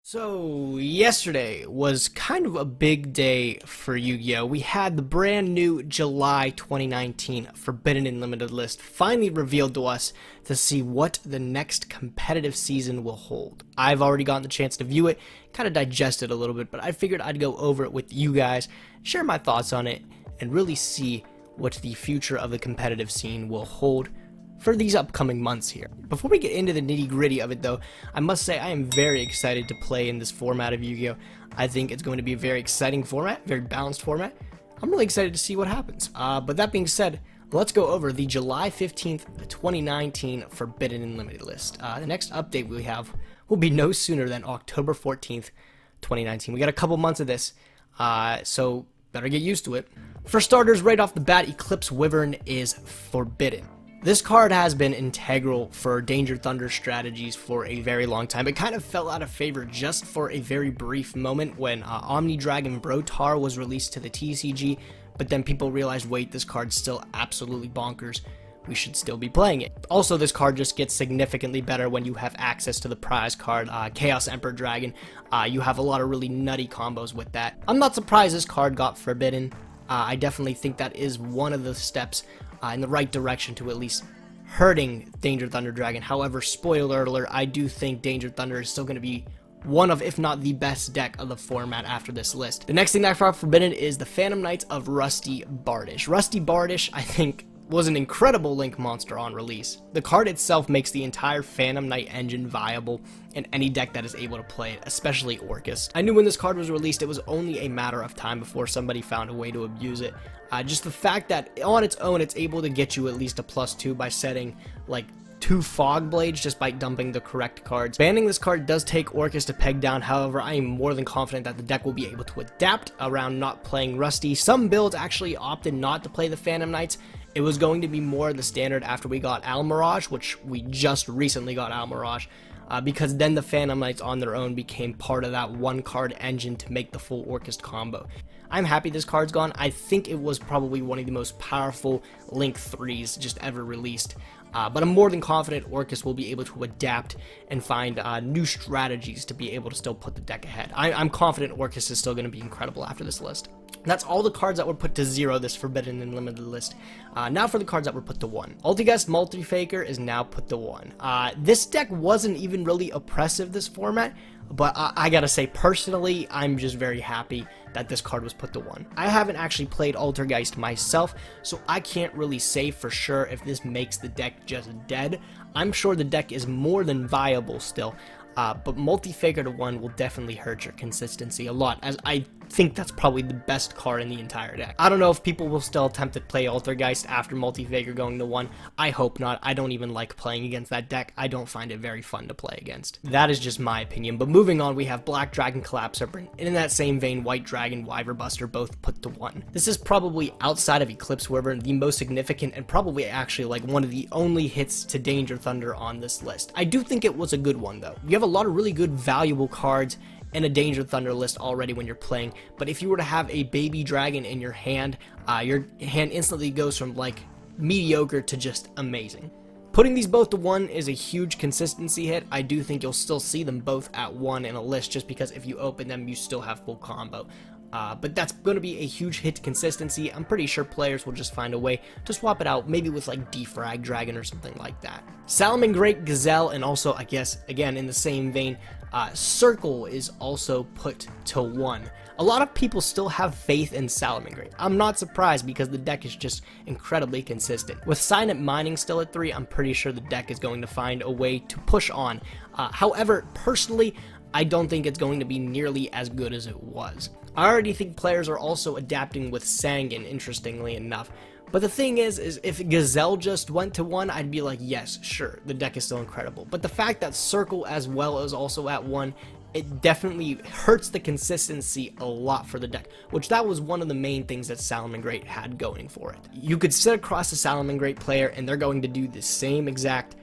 So, yesterday was kind of a big day for Yu-Gi-Oh! We had the brand new July 2019 Forbidden and Limited list finally revealed to us to see what the next competitive season will hold. I've already gotten the chance to view it, kind of digest it a little bit, but I figured I'd go over it with you guys, share my thoughts on it, and really see what the future of the competitive scene will hold for these upcoming months here. Before we get into the nitty-gritty of it though, I must say I am very excited to play in this format of Yu-Gi-Oh! I think it's going to be a very exciting format, very balanced format. I'm really excited to see what happens. But that being said, let's go over the July 15th, 2019 Forbidden and Limited list. The next update we have will be no sooner than October 14th, 2019. We got a couple months of this, so better get used to it. For starters, right off the bat, Eclipse Wyvern is forbidden. This card has been integral for Danger Thunder strategies for a very long time. It kind of fell out of favor just for a very brief moment when Omni Dragon Brotar was released to the TCG, but then people realized, wait, this card's still absolutely bonkers. We should still be playing it. Also, this card just gets significantly better when you have access to the prize card, Chaos Emperor Dragon. You have a lot of really nutty combos with that. I'm not surprised this card got forbidden. I definitely think that is one of the steps in the right direction to at least hurting Danger Thunder Dragon. However, spoiler alert, I do think Danger Thunder is still going to be one of, if not the best deck of the format after this list. The next thing that got forbidden is the Phantom Knights of Rusty Bardish. Rusty Bardish, I think, was an incredible Link monster on release. The card itself makes the entire Phantom Knight engine viable in any deck that is able to play it, especially Orcus. I knew when this card was released it was only a matter of time before somebody found a way to abuse it. Just the fact that on its own it's able to get you at least a +2 by setting like 2 Fog Blades just by dumping the correct cards. Banning this card does take Orcus to peg down, however I am more than confident that the deck will be able to adapt around not playing Rusty. Some builds actually opted not to play the Phantom Knights. It was going to be more the standard after we got Almirage, which we just recently got Almirage, because then the Phantom Knights on their own became part of that one card engine to make the full Orcus combo. I'm happy this card's gone. I think it was probably one of the most powerful Link 3s just ever released. But I'm more than confident Orcus will be able to adapt and find new strategies to be able to still put the deck ahead. I'm confident Orcus is still going to be incredible after this list. That's all the cards that were put to 0 this Forbidden and Limited list. Now for the cards that were put to 1. Ultigust Multifaker is now put to 1. This deck wasn't even really oppressive this format, but I gotta say, personally, I'm just very happy that this card was put to 1. I haven't actually played Altergeist myself, so I can't really say for sure if this makes the deck just dead. I'm sure the deck is more than viable still, but Multifaker to 1 will definitely hurt your consistency a lot, as I think that's probably the best card in the entire deck. I don't know if people will still attempt to play Altergeist after Multifaker going to 1. I hope not. I don't even like playing against that deck. I don't find it very fun to play against. That is just my opinion. But moving on, we have Black Dragon Collapser, and in that same vein, White Dragon Wyverbuster both put to 1. This is probably, outside of Eclipse Wyvern, the most significant and probably actually like one of the only hits to Danger Thunder on this list. I do think it was a good one though. You have a lot of really good valuable cards in a Danger Thunder list already when you're playing, but if you were to have a baby dragon in your hand instantly goes from like mediocre to just amazing. Putting these both to 1 is a huge consistency hit. I do think you'll still see them both at 1 in a list, just because if you open them you still have full combo. But that's going to be a huge hit to consistency. I'm pretty sure players will just find a way to swap it out, maybe with like Defrag Dragon or something like that. Salamangreat Gazelle, and also I guess again in the same vein, Circle is also put to 1. A lot of people still have faith in Salamangreat. I'm not surprised because the deck is just incredibly consistent. With Silent Mining still at 3, I'm pretty sure the deck is going to find a way to push on. However, personally, I don't think it's going to be nearly as good as it was. I already think players are also adapting with Sangan, interestingly enough. But the thing is if Gazelle just went to 1, I'd be like, yes, sure, the deck is still incredible. But the fact that Circle as well is also at 1, it definitely hurts the consistency a lot for the deck, which that was one of the main things that Salamangreat had going for it. You could sit across a Salamangreat player and they're going to do the same exact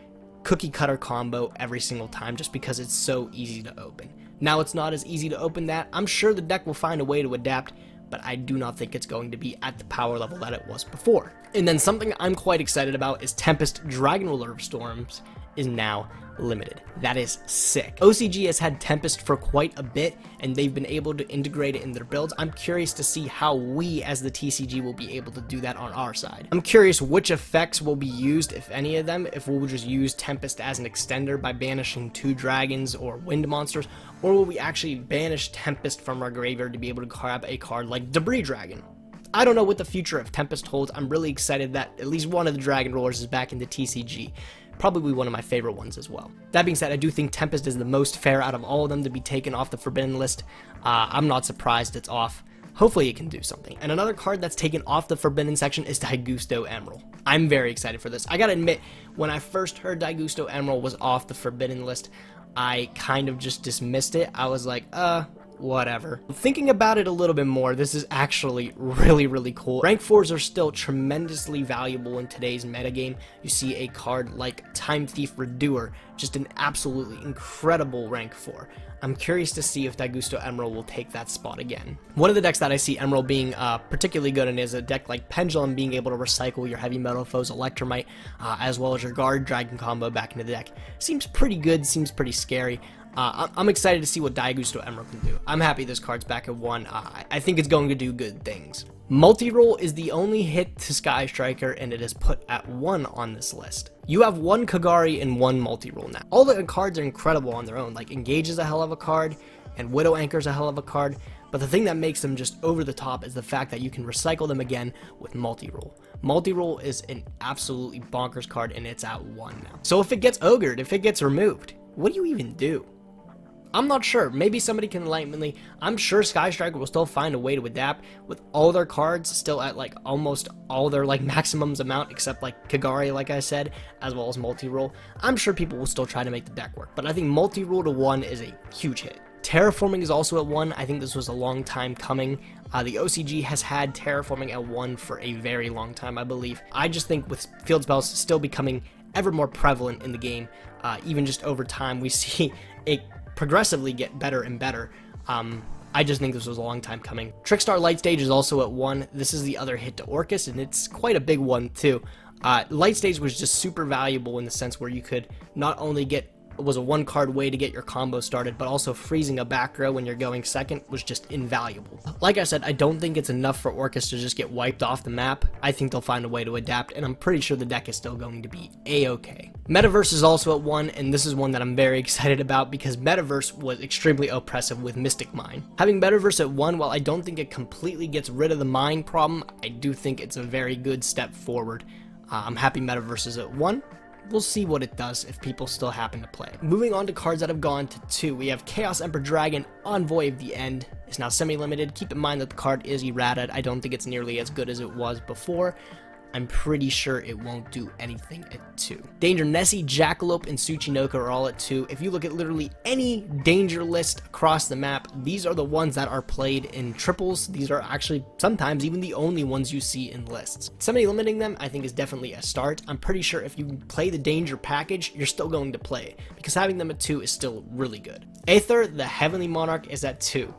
cookie cutter combo every single time just because it's so easy to open. Now it's not as easy to open that. I'm sure the deck will find a way to adapt, but I do not think it's going to be at the power level that it was before. And then something I'm quite excited about is Tempest Dragon Ruler of Storms is now limited. That is sick. OCG has had Tempest for quite a bit, and they've been able to integrate it in their builds. I'm curious to see how we as the TCG will be able to do that on our side. I'm curious which effects will be used, if any of them, if we'll just use Tempest as an extender by banishing 2 dragons or wind monsters, or will we actually banish Tempest from our graveyard to be able to grab a card like Debris Dragon. I don't know what the future of Tempest holds. I'm really excited that at least one of the Dragon Rollers is back in the TCG. Probably one of my favorite ones as well. That being said, I do think Tempest is the most fair out of all of them to be taken off the Forbidden list. I'm not surprised it's off. Hopefully it can do something. And another card that's taken off the Forbidden section is yugioh Emerald. I'm very excited for this. I gotta admit, when I first heard yugioh Emerald was off the Forbidden list, I kind of just dismissed it. I was like, whatever. Thinking about it a little bit more, this is actually really cool. Rank 4s are still tremendously valuable in today's metagame. You see a card like Time Thief Redoer, just an absolutely incredible rank 4. I'm curious to see if yugioh Emerald will take that spot again. One of the decks that I see Emerald being particularly good in is a deck like Pendulum, being able to recycle your heavy metal foes Electromite, as well as your Guard Dragon combo back into the deck. Seems pretty good, seems pretty scary. I'm excited to see what yugioh Emerald can do. I'm happy this card's back at 1. I think it's going to do good things. Multi-roll is the only hit to Sky Striker, and it is put at 1 on this list. You have 1 Kagari and 1 multi-roll now. All the cards are incredible on their own, like Engage is a hell of a card, and Widow Anchor is a hell of a card, but the thing that makes them just over the top is the fact that you can recycle them again with multi-roll. Multi-roll is an absolutely bonkers card, and it's at 1 now. So if it gets ogred, if it gets removed, what do you even do? I'm not sure. Maybe somebody can enlighten me. I'm sure Sky Striker will still find a way to adapt with all their cards still at like almost all their like maximums amount, except like Kagari, like I said, as well as multi-roll. I'm sure people will still try to make the deck work, but I think multi-roll to 1 is a huge hit. Terraforming is also at 1. I think this was a long time coming. The OCG has had Terraforming at 1 for a very long time, I believe. I just think with field spells still becoming ever more prevalent in the game, even just over time, we see it progressively get better and better. I just think this was a long time coming. Trickstar Light Stage is also at 1. This is the other hit to Orcus, and it's quite a big one too. Light Stage was just super valuable in the sense where you could not only get was a 1-card way to get your combo started, but also freezing a back row when you're going second was just invaluable. Like I said, I don't think it's enough for Orcus to just get wiped off the map. I think they'll find a way to adapt, and I'm pretty sure the deck is still going to be a-okay. Metaverse is also at 1, and this is one that I'm very excited about because Metaverse was extremely oppressive with Mystic Mine. Having Metaverse at 1, while I don't think it completely gets rid of the mine problem, I do think it's a very good step forward. I'm happy Metaverse is at 1. We'll see what it does if people still happen to play. Moving on to cards that have gone to 2, we have Chaos Emperor Dragon, Envoy of the End. It's now semi-limited. Keep in mind that the card is errated. I don't think it's nearly as good as it was before. I'm pretty sure it won't do anything at 2. Danger Nessie, Jackalope, and Tsuchinoka are all at 2. If you look at literally any danger list across the map, these are the ones that are played in triples. These are actually sometimes even the only ones you see in lists. Somebody limiting them, I think, is definitely a start. I'm pretty sure if you play the danger package, you're still going to play it, because having them at 2 is still really good. Aether, the Heavenly Monarch, is at 2.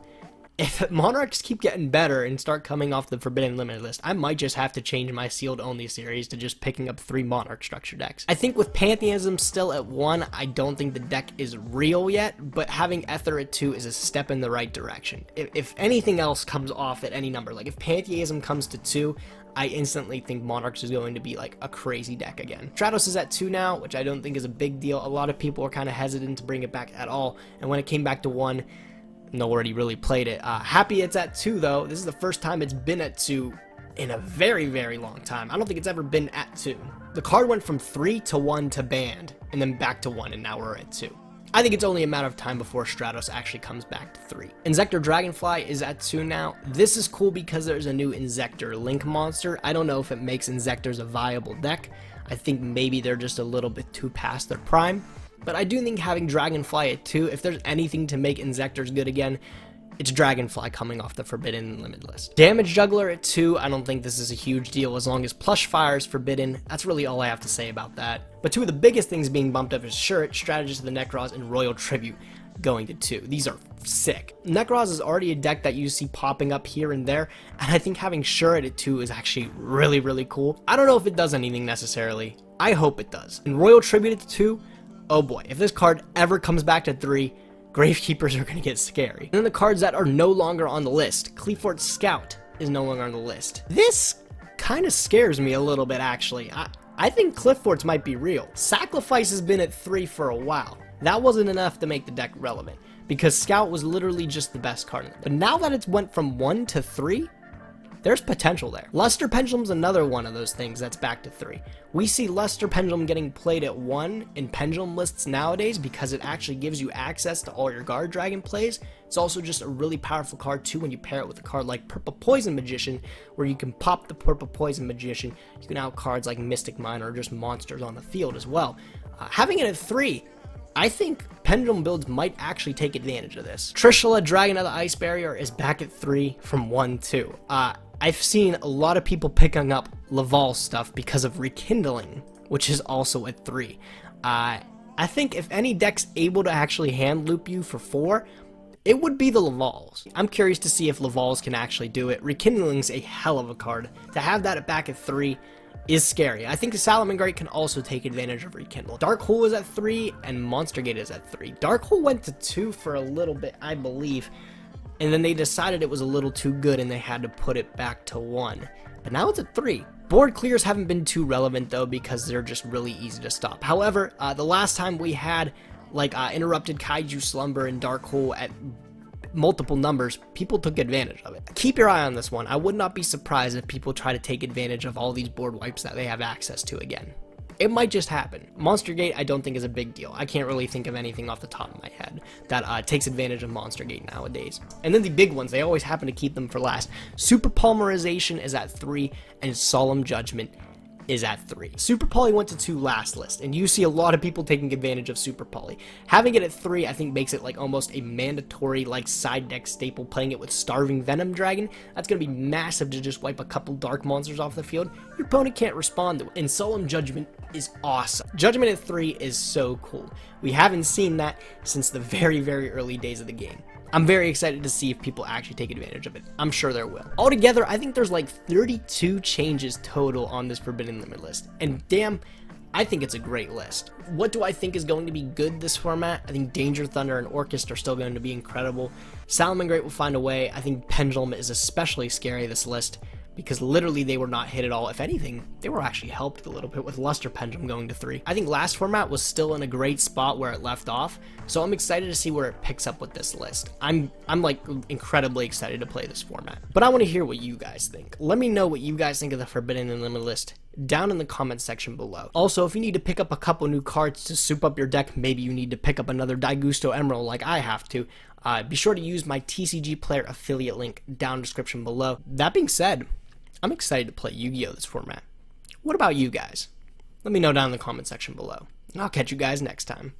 If Monarchs keep getting better and start coming off the Forbidden Limited list, I might just have to change my Sealed Only series to just picking up 3 Monarch structure decks. I think with Pantheism still at 1, I don't think the deck is real yet, but having Aether at 2 is a step in the right direction. If anything else comes off at any number, like if Pantheism comes to 2, I instantly think Monarchs is going to be like a crazy deck again. Stratos is at 2 now, which I don't think is a big deal. A lot of people are kind of hesitant to bring it back at all, and when it came back to 1, nobody really played it. Happy it's at 2 though. This is the first time it's been at 2 in a very long time. I don't think it's ever been at 2. The card went from 3 to 1 to banned, and then back to 1, and now we're at 2. I think it's only a matter of time before Stratos actually comes back to 3. Inzektor Dragonfly is at 2 now. This is cool because there's a new Inzektor Link monster. I don't know if it makes Inzektors a viable deck. I think maybe they're just a little bit too past their prime. But I do think having Dragonfly at 2, if there's anything to make Inzektors good again, it's Dragonfly coming off the Forbidden Limit list. Damage Juggler at 2, I don't think this is a huge deal as long as Plush Fire is forbidden. That's really all I have to say about that. But 2 of the biggest things being bumped up is Shuret, Strategist of the Necros, and Royal Tribute going to 2. These are sick. Necros is already a deck that you see popping up here and there, and I think having Shuret at 2 is actually really cool. I don't know if it does anything necessarily. I hope it does. And Royal Tribute at 2, oh boy, if this card ever comes back to 3, Gravekeepers are going to get scary. And then the cards that are no longer on the list. Cleefort Scout is no longer on the list. This kind of scares me a little bit, actually. I think Cliffforts might be real. Sacrifice has been at 3 for a while. That wasn't enough to make the deck relevant, because Scout was literally just the best card in it. But now that it's went from 1 to 3, there's potential there. Luster Pendulum's another one of those things that's back to 3. We see Luster Pendulum getting played at 1 in Pendulum lists nowadays because it actually gives you access to all your Guard Dragon plays. It's also just a really powerful card too when you pair it with a card like Purple Poison Magician, where you can pop the Purple Poison Magician. You can out cards like Mystic Mine or just monsters on the field as well. Having it at 3, I think Pendulum builds might actually take advantage of this. Trishula, Dragon of the Ice Barrier, is back at 3 from 1 too. I've seen a lot of people picking up Laval stuff because of Rekindling, which is also at 3. I think if any deck's able to actually hand loop you for 4, it would be the Lavals. I'm curious to see if Lavals can actually do it. Rekindling's a hell of a card. To have that back at 3 is scary. I think the Salamangreat can also take advantage of Rekindle. Dark Hole is at 3 and Monster Gate is at 3. Dark Hole went to 2 for a little bit, I believe, and then they decided it was a little too good and they had to put it back to 1. But now it's at 3. Board clears haven't been too relevant though because they're just really easy to stop. However, the last time we had like Interrupted Kaiju Slumber and Dark Hole at multiple numbers, people took advantage of it. Keep your eye on this one. I would not be surprised if people try to take advantage of all these board wipes that they have access to again. It might just happen. Monster Gate I don't think is a big deal. I can't really think of anything off the top of my head that takes advantage of Monster Gate nowadays. And then the big ones, they always happen to keep them for last. Super Polymerization is at 3 and Solemn Judgment is at 3. Super Poly went to 2 last list, and you see a lot of people taking advantage of Super Poly. Having it at 3, I think, makes it like almost a mandatory like side deck staple. Playing it with Starving Venom Dragon, that's going to be massive to just wipe a couple dark monsters off the field. Your opponent can't respond to it. And Solemn Judgment is awesome. Judgment at 3 is so cool. We haven't seen that since the very, very early days of the game. I'm very excited to see if people actually take advantage of it. I'm sure there will. Altogether, I think there's like 32 changes total on this Forbidden Limit list. And damn, I think it's a great list. What do I think is going to be good this format? I think Danger Thunder and Orchest are still going to be incredible. Salamangreat will find a way. I think Pendulum is especially scary this list, because literally they were not hit at all. If anything, they were actually helped a little bit with Luster Pendulum going to 3. I think last format was still in a great spot where it left off, so I'm excited to see where it picks up with this list. I'm like incredibly excited to play this format. But I want to hear what you guys think. Let me know what you guys think of the Forbidden and Limited list down in the comment section below. Also, if you need to pick up a couple new cards to soup up your deck, maybe you need to pick up another Daigusto Emerald like I have to, be sure to use my TCG Player affiliate link down in the description below. That being said, I'm excited to play Yu-Gi-Oh! This format. What about you guys? Let me know down in the comment section below, and I'll catch you guys next time.